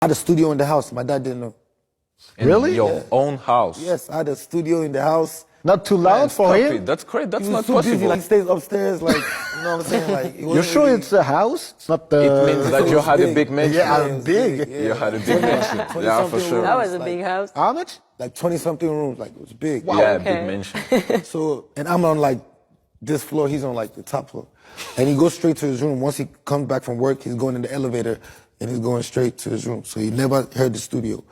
I had a studio in the house. My dad didn't know. Really? Your own house? Yes, I had a studio in the house. Not too loud for him? That's great. That's He was not too possible. busy, like, he stays upstairs, like, you know what I'm saying? Like, You're sure really, it's a house? It's not the... It means that you had a big mansion. Yeah, big. You had a big mansion. Yeah, for sure. That was a big house. How much? like 20-something rooms, like, it was big. Wow. Yeah, Okay. big mansion. So, and I'm on, like, this floor, he's on, like, the top floor. And he goes straight to his room. Once he comes back from work, he's going in the elevator, and he's going straight to his room. So he never heard the studio.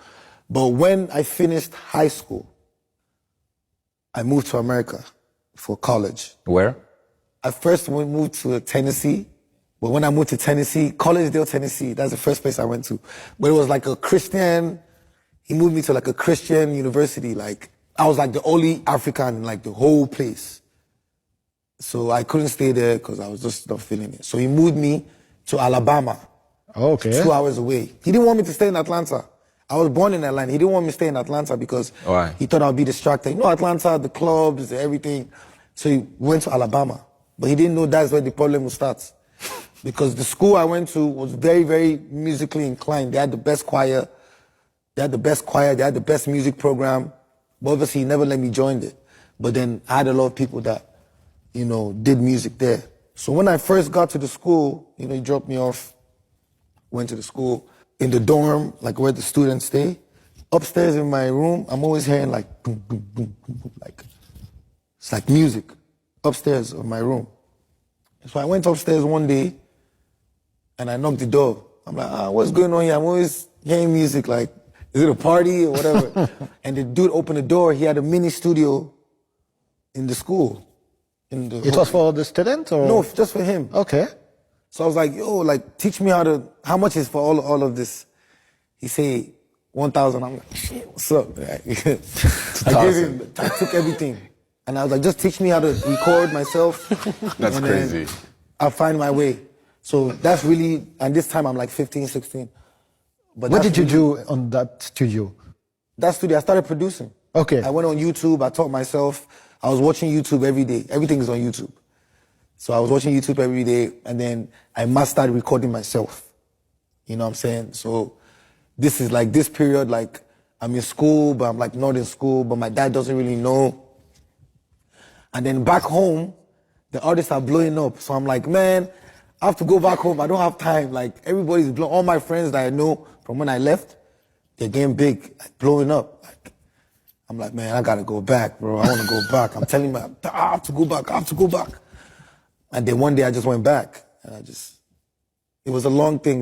But when I finished high school, I moved to America for college. Where? I first moved to Tennessee, but when I moved to Tennessee, Collegedale, Tennessee, that's the first place I went to. But it was like a Christian, he moved me to like a Christian university. Like, I was like the only African in like the whole place. So I couldn't stay there because I was just not feeling it. So he moved me to Alabama, Okay. 2 hours away. He didn't want me to stay in Atlanta. I was born in Atlanta. He didn't want me to stay in Atlanta because Why? he thought I'd be distracted. You know, Atlanta, the clubs, everything. So he went to Alabama. But he didn't know that's where the problem would start. Because the school I went to was very, very musically inclined. They had the best choir. They had the best music program. But obviously, he never let me join it. But then I had a lot of people that, you know, did music there. So when I first got to the school, you know, he dropped me off, went to the school. In the dorm, like where the students stay, upstairs in my room, I'm always hearing like boom, boom, boom, boom, boom, like it's like music upstairs of my room. So I went upstairs one day and I knocked the door. I'm like, what's going on here? I'm always hearing music, like, is it a party or whatever? And the dude opened the door, he had a mini studio in the school. It was for the student or? No, just for him. Okay. So I was like, yo, like, teach me how much is for all of this? He said, 1,000. I'm like, shit, what's up? I gave him, I took everything. And I was like, just teach me how to record myself. That's crazy. I'll find my way. So that's really, and this time I'm like 15, 16. But What did you do on that studio? That studio, I started producing. Okay. I went on YouTube, I taught myself. I was watching YouTube every day. Everything is on YouTube. So I was watching YouTube every day, and then I mastered recording myself. You know what I'm saying? So this is like this period, like I'm in school, but I'm like not in school, but my dad doesn't really know. And then back home, the artists are blowing up. So I'm like, man, I have to go back home. I don't have time. Like everybody's blowing, all my friends that I know from when I left, they're getting big, like blowing up. Like, I'm like, man, I gotta go back, bro. I wanna go back. I'm telling you, I have to go back. I have to go back. And then one day I just went back, and it was a long thing.